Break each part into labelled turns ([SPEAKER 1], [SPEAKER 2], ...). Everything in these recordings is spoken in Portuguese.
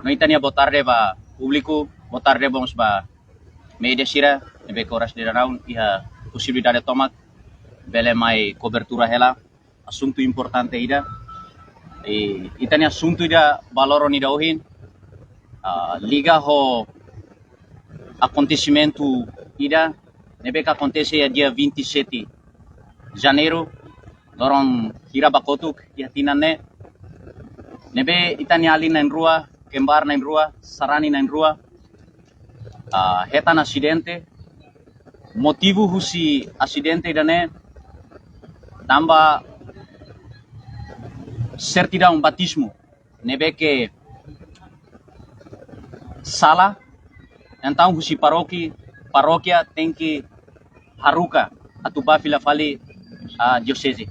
[SPEAKER 1] No itania boa tarde ba público, boa tarde bons ba media sira, nebe coras de raun iha possibilidade tomak bele mai cobertura hela assunto importante ida e itania assunto ida valoro ni dauhin liga ho acontecimento ida nebe que acontece dia 27 de janeiro doron hirabakotuk ia tinane nebe itania ali na rua kembar na rua sarani na rua hetan acidente motivo husi acidente dane tamba certidão batismo nebe que sala então husi paróquia tem que haruka atuba fila fali a diocese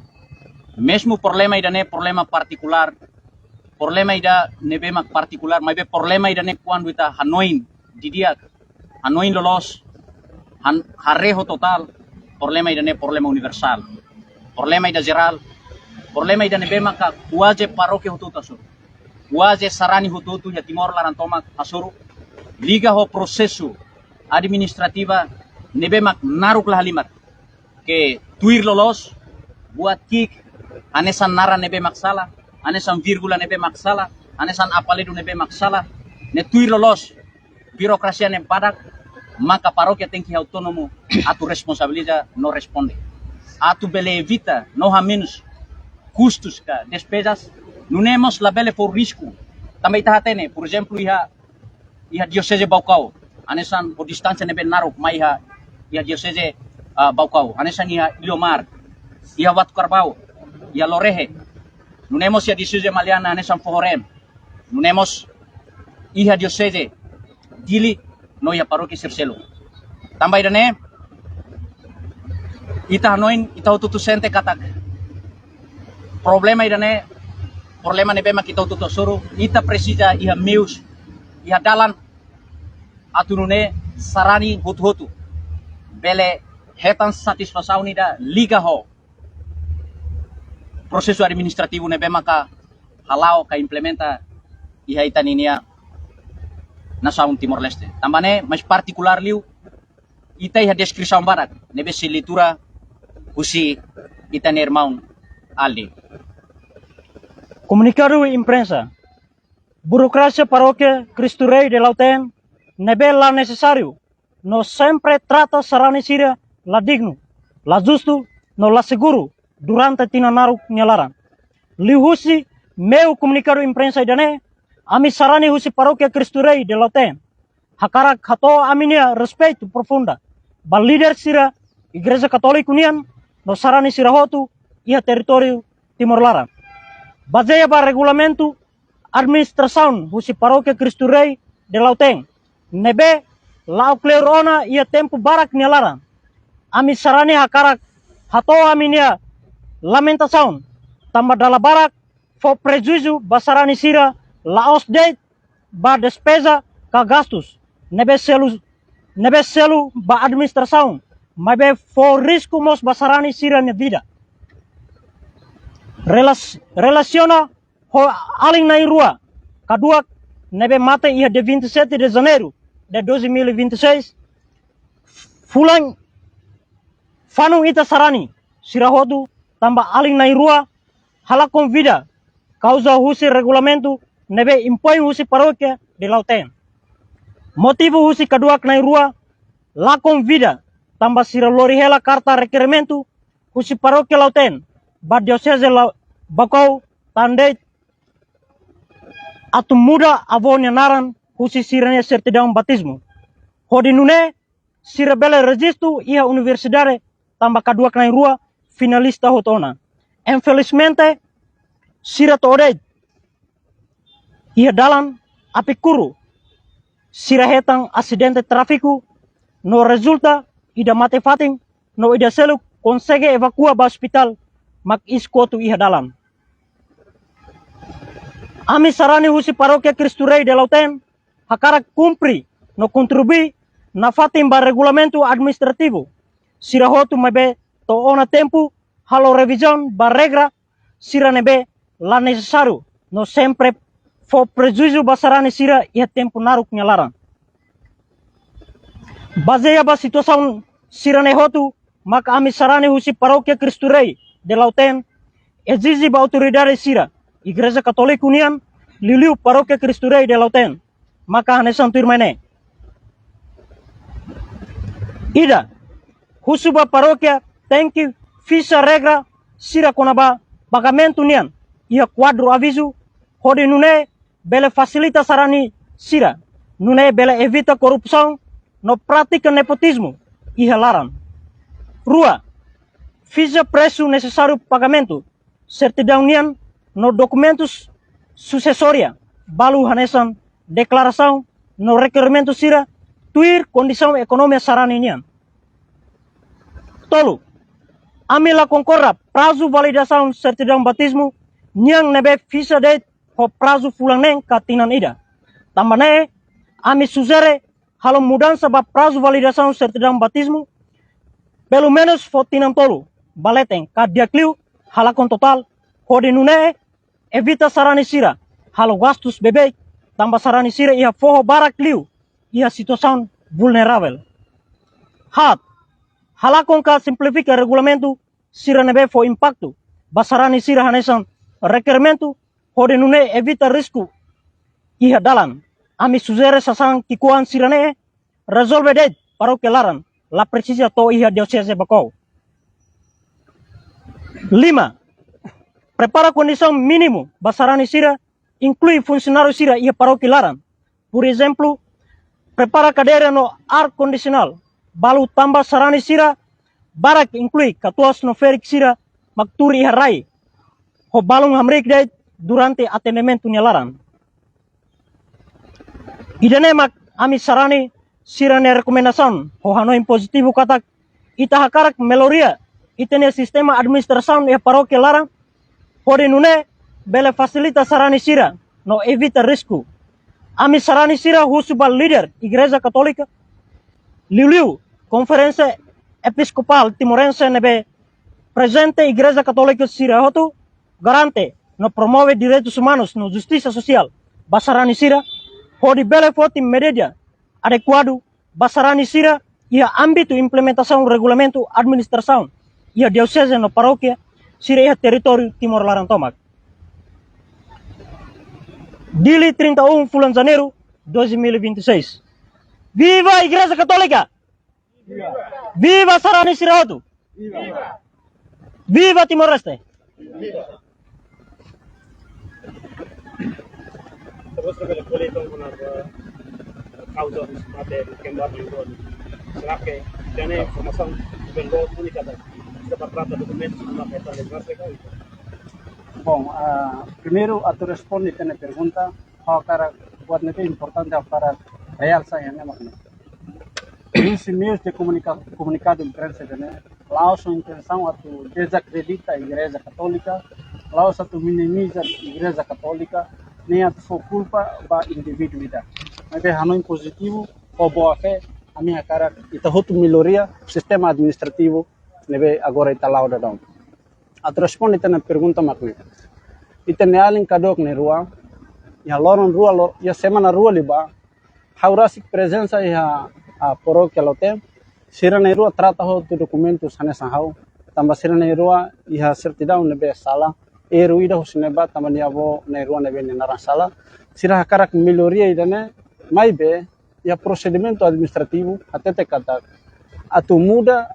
[SPEAKER 1] mesmo problema idane problema particular problema ida nebe mak particular mas be problema ida ne quando ita hanoin didia hanoin lolos harreho total problema ida ne problema universal problema ida geral problema ida nebe maka kuaje paroke hututu asuru kuaje sarani hututu ya timor larantoma asuru liga ho processo administrativa nebe mak naruk lah halimat ke tuir lolos buat kik anesan nara nebe mak salah anesan virgula nebe mak salah anesan apaledu nebe mak salah ne tuir lolos birokrasia nem padak maka paroquia tem que autônomo atu responsabiliza no responde atu bele evita no ha menos custos ka despesas nunemos la bele por risco também tá tene por exemplo iha diocese Baucau anesan por distância nebe narok mai iha diocese Baucau anesan iha Ilomar iha Watu Karbau iha Lorehe nunemos iha diocese Maliana anesan Pohorem nunemos iha diocese Dili no iha paroquia Sircelo também dane ita noin ita tutu sente katak problema idane problema nebe makita tutu suru ita precisa iha meus iha dalan atunune sarani hutu bele hetan satisfação ida liga ho processo administrativo nebe maka halau ka implementa iha itaninia na saung Timor Leste tambane mais particular liu ita iha descrição barat nebe se leitura husi itani irmão ali
[SPEAKER 2] Comunicado à imprensa. Burocracia paróquia Cristo Rei de Lauten nebe la necessário. No sempre trata sarani sira la digno, la justo, no la seguro durante tinanaru nyalaran. Li husi meu comunicado à imprensa idane ami sarani husi paróquia Cristo Rei de Lauten. Hakarak hato aminia respeito profunda. Ba líder sira Igreja Católica União no sarani sira hotu ia território Timor Lara. Baseia ba regulamento administração husi paróquia Cristo Rei de Lauten. Nebe lau clearona ia tempo barak nialara. Ami sarani hakarak hato aminia lamentação. Tamba dala barak fo prejuízo basarani sira laos date ba despesa ka gastos. Nebe selu ba administração. Mabe fo risco mos basarani sira ne vida. Relaciona ho aling na rua. Kadua nebe mate ia de 27 de janeiro de 2026. Fulan fanu ita sarani sirahodu tamba aling na rua hala convida causa husi regulamento nebe impõe husi paróquia de Lauten. Motivo husi kadua na rua la convida tamba sira lori hela carta requerimento husi paróquia Lauten. Ba diocese Baucau tandai atu muda avonya naran husi sirane certidão batismo. Hodi nune sira bele registro ia universidade tamba kadua knai rua finalista hotona. Infelizmente sira tode ia dalam apikuru sira hetang acidente trafiku no resulta ida mate fating no ida selu consegue evacua ba hospital mak iskotu iha dalam. Ami sarani husi paróquia Cristo Rei de Lauten hakarak cumpri no contribui na fatim ba regulamento administrativo. Sirahotu mabe to ona tempo halo revisão ba regra sira nebe la necessário no sempre for prejuízo basarani sira ia tempo naruk nyalaran. Baseia ba situação sirane hotu, maka ami sarani husi Paróquia Cristo Rei de Lauten, exige ba autoridade sira, Igreja Católica União, liliu Paróquia Cristo Rei de Lauten, maka hanesan turmene. Ida, husu ba paróquia tem que fixa regra sira konaba pagamento nian, ia quadro aviso, hode nune bele facilita sarani sira, nune bele evita corrupção, no prática nepotismo, ia laran. Rua, fixa preço necessário pagamento, certidão nian, no documentos sucessória, balu hanesan, declaração, no requerimento sira, tuir condição econômica sarani nian. Tolu, amila concorra prazo validação certidão batismo, niang nebe fixa de ho prazo fulaneng katinan ida. Tambane, ami suzere halo mudança ba prazo validação certidão batismo, pelo menos fotinan tolu, baleten kadiakliu, halakon total, hode nune, evita sarani sira, halo gastos bebek, tambah sarani sira ia forro barak liu, ia situação vulnerável. Hat, halakon ka simplifica regulamento, sira nebe fo impacto, basarani sira hanesan requerimento, hode nune evita risco, ia dalan, ami suzere sasang kikuan sirane, resolve det paróquia laran, la precisa to ia diocese bakau. 5. Prepara condição mínimo basarani sira, inclui funcionário sira ia paróquia laran. Por exemplo, prepara cadeira no ar condicional, balu tambah sarani sira, barak inclui katuas no ferik sira, makturi ia rai, ho balung hamrik det durante atendimento nyalaran. Idane mak ami sarani sira ne rekomendasyon ho hanoin positivo katak ita hakarak meloria itene sistema administrasyon ia paróquia larang hode nune bele facilita sarani sira no evita risco. Ami sarani sira husubal leader Igreja Católica liu Conferência Episcopal Timorense nebe presente Igreja Católica sira hotu garante no promove direitos humanos no justiça social basarani sira hode bele foti medida adequado basarani sira ia âmbito implementação regulamento administração ia diocese no paróquia sira ia território Timor Larantomak. Dili 31 bulan Janeiro 2026. Viva a Igreja Católica! Viva! Viva Sarani Sirahotu! Viva! Viva Timor-Leste! Viva!
[SPEAKER 3] Terus kita boleh menggunakan causa materi kembali lagi. Serake dan informasi belum unik ada. Dapat trata dokumentos na meta de África.
[SPEAKER 4] Bom, primeiro a tu responde a pergunta, para o que é importante para realçar a minha máquina. Nos meios de comunicado imprensa, lá a sua intenção a tu desacredita a Igreja Católica, lá a tu minimiza a Igreja Católica, nem a tu for culpa da individualidade. Mas é hanoi positivo, ou boa fé, a minha cara, e tá outro melhoria, o sistema administrativo, neve agora está lá o dadão. A tu responde a pergunta máquina. E tem além kadok ne rua, ya loron rua, ya semana rua liba, haurasik presença ya a paróquia lote, sira ne rua trata ho tu documentos hanesan hau, tambah sira ne rua ya certidão nebe sala, ruída ho sineba tambah niavo ne rua nebe ne naran sala, sira hakarak melhoria idane, maibe ya procedimento administrativo até te kata, atu muda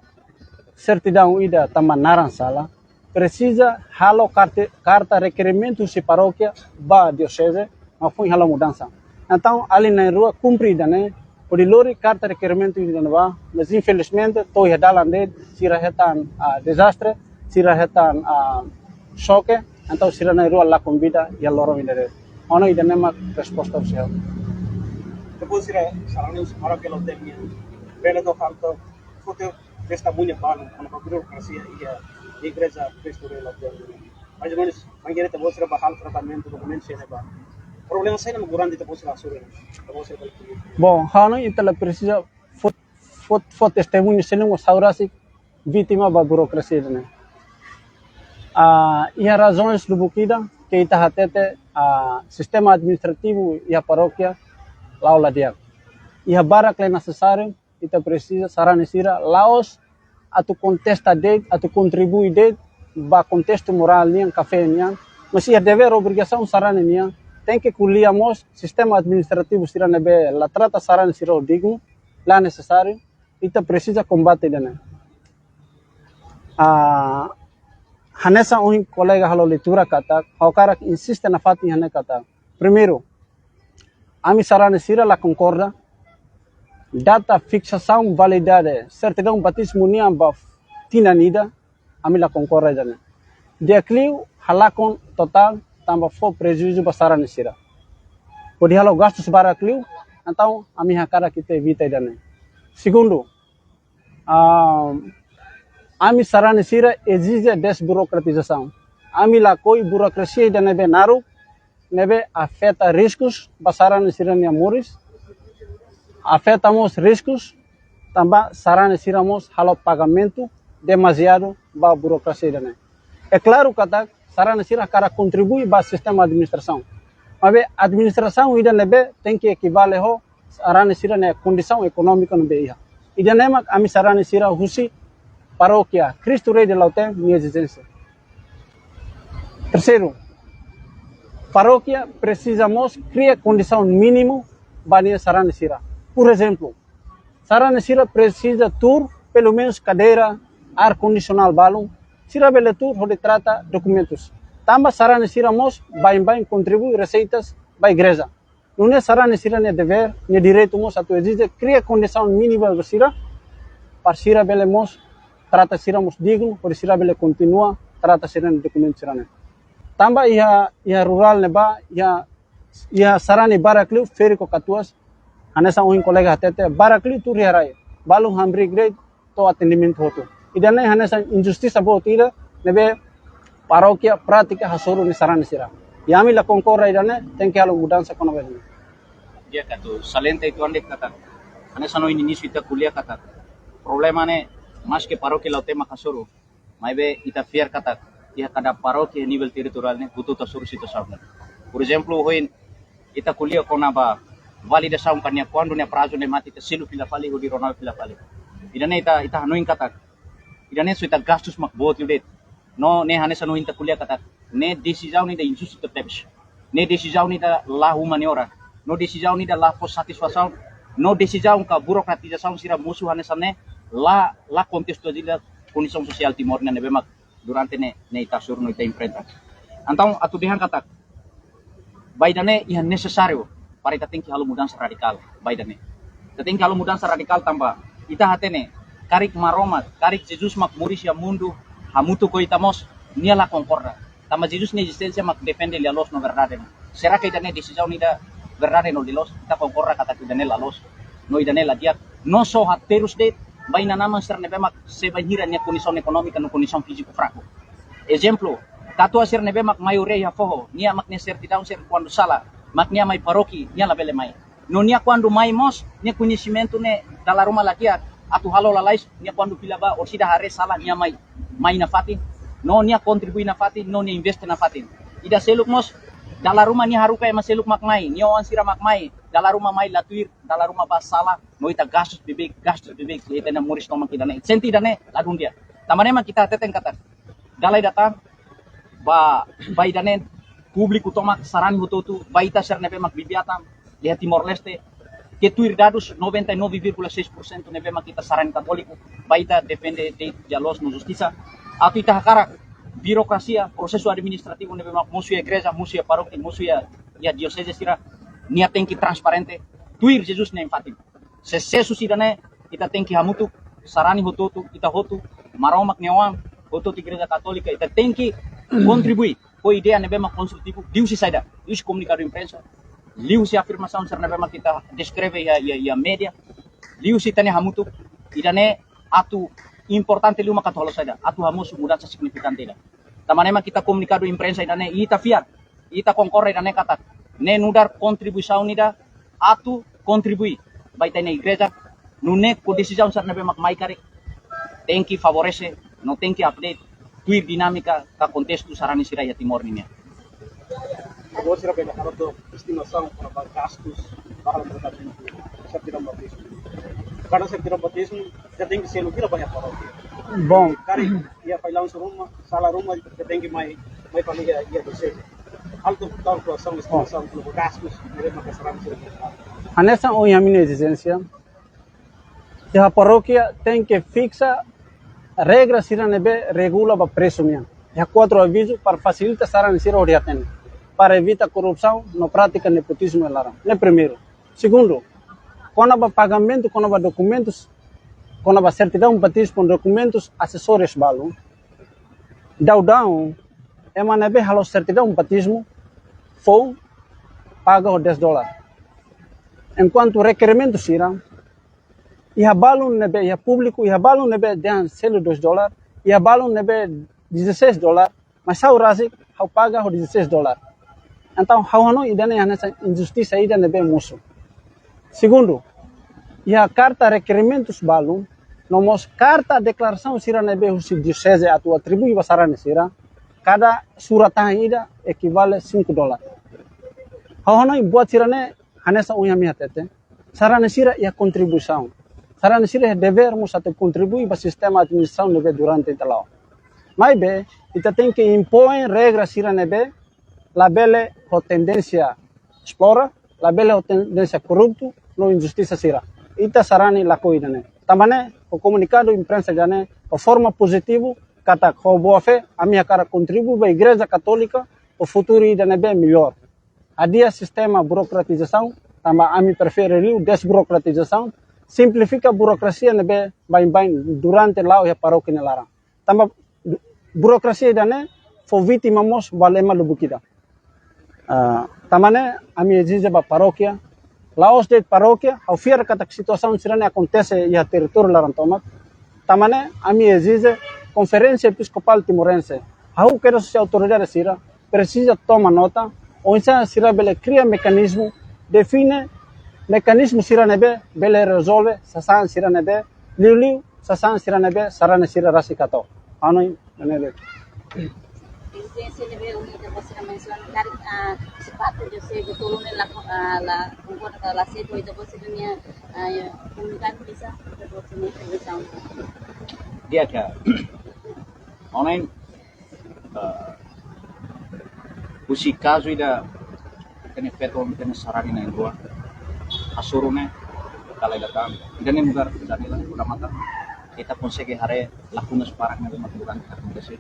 [SPEAKER 4] certidão ida tambah naran sala, precisa halo carta requerimento se paróquia ba diocese mas foi halo mudança então ali na rua cumprida né por lori carta requerimento ida ba mas infelizmente to ia dalande sira hetan desastre sira hetan choque então sira na rua lá convida e loro ida ono ida nema resposta oficial
[SPEAKER 3] depois sira salão paróquia lo tem bela do canto foto desta mulher bala na burocracia e Igreja Cristo Rei Lauten. Mais ou menos, mangueira te mostra bahal tratamento documentos e neba. Problema sai na grande te mostra sura.
[SPEAKER 4] Bom, hanoi itala precisa foto testemunho senão saurasi vítima da burocracia né. E as razões do bukida que ita hatete sistema administrativo e a paróquia lá o dia. E a barra que é necessário, ita precisa sarane sira laos atu contesta de, atu contribui de, ba contexto moral nian, café nian, mas ia dever obrigação sarane nian, tem que culiamos sistema administrativo sira nebe la trata sarane sira o digno, lá necessário, ita precisa combate dene. Hanessa um colega halo leitura kata, hokara insiste na fati hane kata. Primeiro, ami sarane sira la concorda, data fixação validade, certidão batismo niam ba tinanida, ami la concorda dene. Decliu halakon total tamba fo prejuízo ba sarane sira. Pode halo gastos bara cliu, então ami hakara kita evita dene. Segundo, ami sarane sira exige desburocratização. Ami la koi burocracia da nebe naru, nebe afeta riscos, basarane sira ni amores, afetamos riscos, também sarane siramos halo pagamento demasiado ba burocracia da nebe. É claro que sarane sira cara contribui ba sistema administração. Mas a administração ida nebe tem que equivale ho sarane sira ne condição econômica no beia. Ida nema ami sarane sira husi paróquia Cristo Rei de Lautém, minha exigência. Terceiro, paróquia precisamos criar condição mínima para sarane sira. Por exemplo, sarane sira precisa ter pelo menos cadeira, ar condicional balão, sira bele tur onde trata documentos. Também sarane sira mos bem contribui receitas para a igreja. Não é sarane sira ne dever, ne direito mos a tu exige criar condição mínima para sira, para sira bele mos trata siramos digno, por sira bele continua trata sira ne documento sira ne. Também ia rural neba, ia sarane barakliu feriko katuas, anessa um colega atete barakliu tu riarai, balung hambri grade to atendimento hoto. Idane anessa injustiça botira nebe paróquia prática hasoro ni sarane sira. Yami la concorra idane tem que alo mudança kono bele.
[SPEAKER 1] Dia katu salente itu ande kata. Anessa no início ita kuliah kata. Problema ne mas que paróquia Lautém Makasuru, mas be ita fiar kata ia kada paróquia nível territorial ne butuh tasuru situ sauna. Por exemplo, hoin ita kuliah kona ba validação kanya quando ne prazo ne mati te silu pila pali hudi ronal pila pali. Idane ita hanuin kata. Idane su ita gastos mak bot yudet. No ne hanesa no ita kuliah kata. Ne decisão ni da injusto tepes. Ne decisão ni da la humaniora. No decisão ni da la pos satisfação. No decisão ka burocratização sira musuh hanesa ne la contexto da condição social timor ne bemak durante ne ita sur no ita imprenta. Então atu dehan kata baidane ia necessário para ita tem que halo mudança radical baidane. Ita tem que halo mudança radical tamba ita hatene karik maromat karik Jesus mak murisya mundo hamutu ko itamos nia la concorda. Tamba Jesus ne existência mak defende la los no verdade. Será que ita ne decisão ni da verdade no de los ita concorda kata ita ne la los no ita ne la dia no so haterus de baina naman ser nebemak se banhira nia condição econômica no condição físico fraco. Exemplo, katua ser nebemak maioria ya foho, nia mak ne certidão ser quando sala, mak nia mai paroki, nia la bele mai. No nia quando mai mos, nia conhecimento ne dala rumah lakia, atu halo lalais, nia quando pilaba or sida hare sala nia mai na fatin, no nia contribui na fatin, no nia investe na fatin. Ida seluk mos dala rumah nia haruka ema seluk mak mai, nia wan sira mak mai, dala rumah mai latuir, dala rumah basala, no ita gastos bebek, ita na muris nomang kita ne. Senti dane ladun dia. Tamane ma kita teteng kata. Dalai datang ba idane publiku tomak saran hututu, ba ita ser nepe mak bibiatam, lihat Timor Leste, que tuir dados 99,6% nepe mak kita saran katoliko, ba ita depende de dialog no justiça, atau ita hakara birokrasia, prosesu administrativo nepe mak musuh igreja, musuh paroki, musuh ya diocese sira, nia tem que transparente, tuir Jesus ne empatim. Se susidane ita tem que hamutu sarani hututu, ita hotu, maromak nyawan, hotu igreja católica, ita tem que contribuir com ideia nebe mak konstruktivo, liu si saida, liu si comunicado imprensa, liu si afirmação ser nebe mak kita descreve ya media, liu si tane hamutu, idane atu importante liu mak atolo saida, atu hamus mudança significante ida. Tamane mak kita comunicado imprensa idane ita fiat, ita concorre idane kata, ne nudar contribuição nida, atu contribui, baita na igreja, no ne ko decisão ser nebe mak mai kare, tem que favorece, não tem que update, tuir dinâmica ka contexto sarani sira ya Timor ninia.
[SPEAKER 3] Agora será bem a estimação para gastos para o tratamento certidão batismo. Para certidão batismo já tem que ser no que banyak paróquia.
[SPEAKER 4] Bom,
[SPEAKER 3] Cara, ia bailar um rumah, salah rumah já tem que mais família ia descer. Alto calculação, estimação para gastos, mereka kesalahan serta.
[SPEAKER 4] nessa unha minha exigência, a paróquia tem que fixar regras se regula o preço minha. E 4 avisos para facilitar a necessidade orientando, para evitar corrupção na prática nepotismo e larang. Né primeiro. Segundo, quando há pagamento, quando há documentos, quando há certidão batismo com documentos acessórios balu, daudão é manebe halo certidão batismo, foi paga $10. Enquanto requerimento sirang, ia balun nebe ia público ia balun nebe dan selo $2 ia balun nebe $16 mas sau rasik hau paga ho $16 então hau hano idane nessa injustiça ida nebe musuh. Segundo, ia carta requerimentos balun nomos carta declaração sira nebe husi diocese atau atribui basarane sira cada surat ida equivale $5. Hau hano buat sirane hanessa unha mihatete sarane sira ia contribuição. Sarana sira devermos até contribuir para o sistema de administração nebe durante o lao. Mas bem, ita tem que impor regras sira nebe, la bele ho tendência explora, la bele ho tendência corrupto, no injustiça sira. Ita sarani la coida ne. Tamane o comunicado imprensa jane, o forma positivo, kata ko boa fé, a minha cara contribui para a Igreja Católica, o futuro ida nebe melhor. Adia sistema burocratização, tama a mim prefere desburocratização. Simplifica a burocracia nebe bain durante lá a paróquia nelara. Tamba burocracia dane foi vítima mos valema lubukida. Tamane a minha exige ba paróquia, lá os de paróquia, ao fiar kata situação sirane acontece ia território larantomak. Tamane a minha exige conferência episcopal timorense. Hau quero se autoridade sira precisa tomar nota, ou então sira bele cria mecanismo, define mecanismo sira nebe bele resolve sasan sira nebe liu sasan sira nebe sarana sira rasikato ano nebe
[SPEAKER 5] Existencia nebe unida você mencionar sepatu yo sé que todo la concorda la seto y todo se dunia comunicar bisa você me expressão
[SPEAKER 1] Dia que online usi caso ida kene feto kene sarani na indua asurune kalau datang dan mugar jadi lah udah mata kita consegue hare lakunas parak na maturan akontesi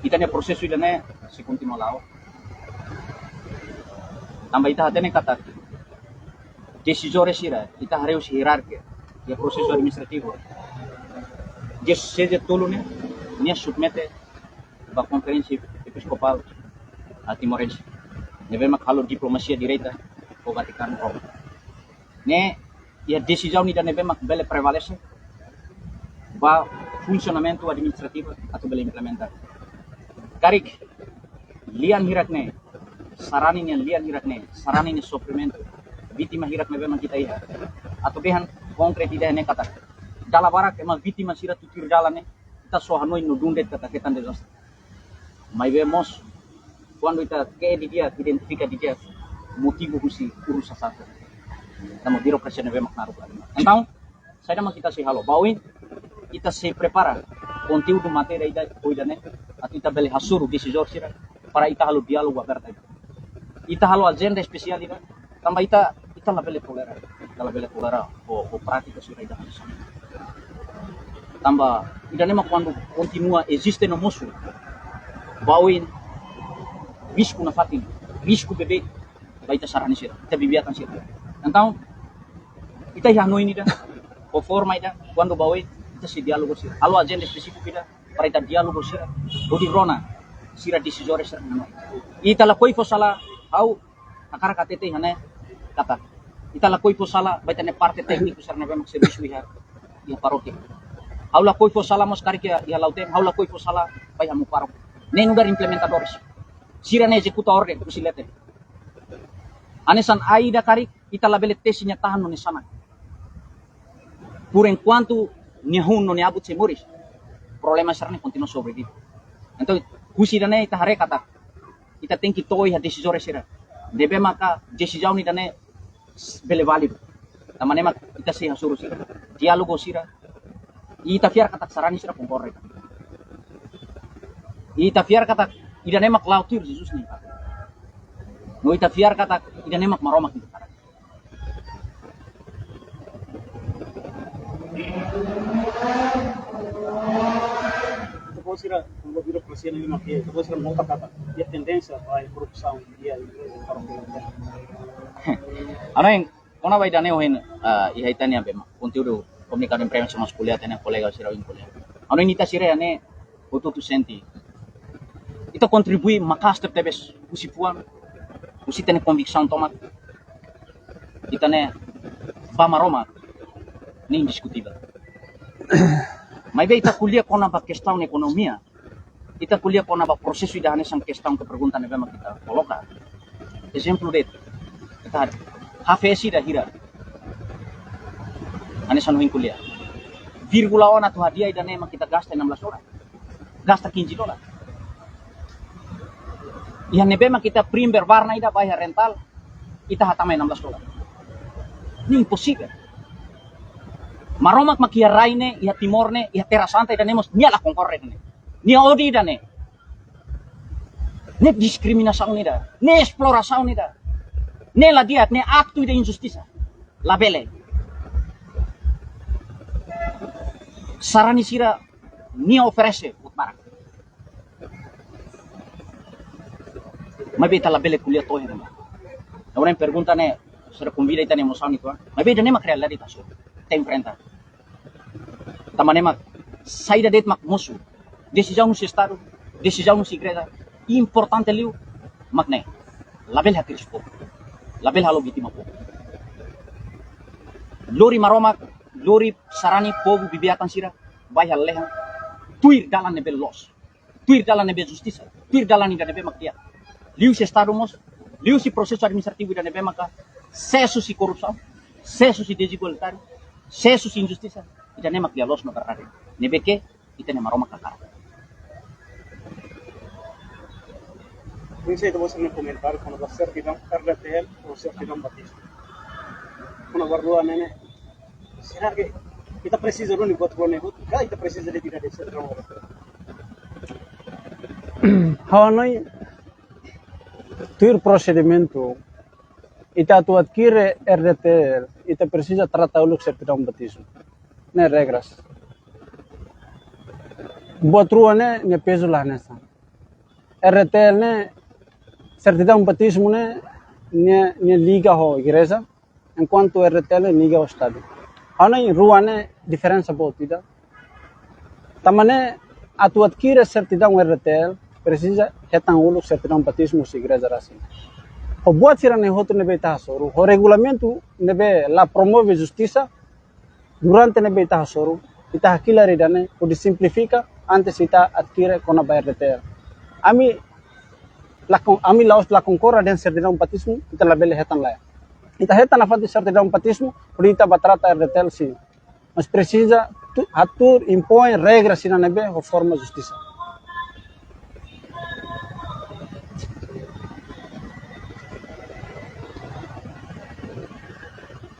[SPEAKER 1] kita ne proseso ida ne se continua lao tambah ita hatene kata decisores sira ita hare us hierarquia ya proceso administrativo dia seja tolo ne nia submete ba conferência episcopal a timorense neve makalo diplomacia direita o Vaticano Roma. Ne a decisão nida neve mak bele prevalece ba funcionamento administrativo atau bele implementar. Karik lian hirak ne sarani ne lian hirak ne sarani ne sofrimento vítima hirak neve mak kita iha atau behan konkret ida ne kata dala barak emal vítima sira tutir dala ne kita so hanoi no dundet kata ketan desastre. Mai vemos quando ita que dia identifica dia motivo husi urusan satu. Tamo birokrasi neve mak naruh. Então, saya dah kita se halo bawin kita se prepara conteúdo matéria ida oida ne atau ita bele hasuru decisor sira para ita halo diálogo aberto. Ita halo agenda especial ida tambah ita la bele tolera o prática sira ida harus. Tambah ida ne mak quando continua existe no musuh bawin risco na fatin risco bebê vai estar sarani sira kita bibiatan sira então kita hanoi nida o forma ida quando bawa kita se diálogo sira halo agenda específico ida para kita diálogo sira bodi rona sira decisores sira hanoi ita la koi fosala au akara katete hane kata ita la koi fosala vai tane parte técnico sira na bemak serviço iha paróquia au la koi fosala mos kari kia ia lauten au la koi fosala vai hamu paróquia nem lugar implementadores sira ne executa ordem kusilete anesan aida kari ita labele tesinya tahan no sana por enquanto nihun no abut se moris problema sarne continua sobrevive então kusirane ita hare kata ita tem que toi a decisore sira. Debe maka decisão ni dane bele válido. Tamane mak ita se hasuru sira. Diálogo sira. Ita fiar kata sarani sira concorre. Ita fiar kata idane mak lautir Jesus ni. No ita fiar kata idane mak maromak ni.
[SPEAKER 3] Depois irá quando vira para si ali maquia, depois irá nota kata. E a tendência vai corrupção dia igreja paroquial.
[SPEAKER 1] Ano yang kona vai dane ohin ihaitania bema conteúdo comunicado em imprensa masculina tene colega sira in colega. Ano ini ta sira ane auto tu senti. Ita contribui makaster tebes usipuan usi tene convicção tomat. Ita ne bamaroma ni indiscutível. Mas bem, ita kuliah kona ba questão na economia, ita kuliah kona ba processo ida hanesan questão que pergunta ne bema kita coloca. Exemplo de ita hafesi da hira. Hanesan huin kuliah. Virgula ona tu hadiah ida ne kita gasta 16 horas. Gasta $15. Yang ne bema kita primer varna ida bayar rental, ita hatama $16. Ini impossible. Maromak makia raine, ia timorne, ia terra santa ida nemos nyala concorrene. Nia odi ida ne. Ne discriminação ida, ne exploração ida. Ne la diat, ne acto de injustiça. La bele. Sarani sira nia oferece utmarak. Mas beta la bele kuliah tohe ne. Orang pergunta ne, sera convida ita ne moção ni tuan. Mas beta ne mak realidade ta so. Te enfrenta. Tamane mak saída det mak musuh. Decisão no estado, decisão no igreja. Importante liu mak ne. Label hakir po. Label halo gitima po. Lori maromak, lori sarani povo bibiatan sira, vai halehan. Tuir dalan nebe los. Tuir dalan nebe justiça. Tuir dalan ida nebe mak dia. Liu se estado mos, liu se processo administrativo ida nebe maka. Sesu si corrupção, sesu si desigualdade. Sesu si injustiça, ita ne mak dia los no karare. Nebe ke ita ne maromak kakar.
[SPEAKER 3] Não sei se você me comentar quando vai certidão RTL ou certidão batismo. Quando guardou a nene, será que kita precisa de um voto para o negócio? Cada kita precisa de tirar de certidão.
[SPEAKER 4] Hanoi tuir procedimento ita tu adquire RTL ita precisa tratar o certidão batismo ne regras buat ruane ne peso lah nessa RTL ne certidão batismo ne liga ho igreja enquanto RTL liga o estado hanoi ruane diferença boa ida tamane atu adquire certidão RTL precisa retan o certidão batismo se igreja assim. O buat sira ne hotu nebe tahasoru. O regulamento nebe la promove justiça durante nebe tahasoru. Ita hakilari dane o de simplifica antes ita adquire kona bayar RTL. Ami laos la concorra den certidão batismo ita la bele hetan la. Ita hetan na fati certidão batismo por ita batrata RTL sim. Mas precisa atur impõe regras sina nebe o forma justiça.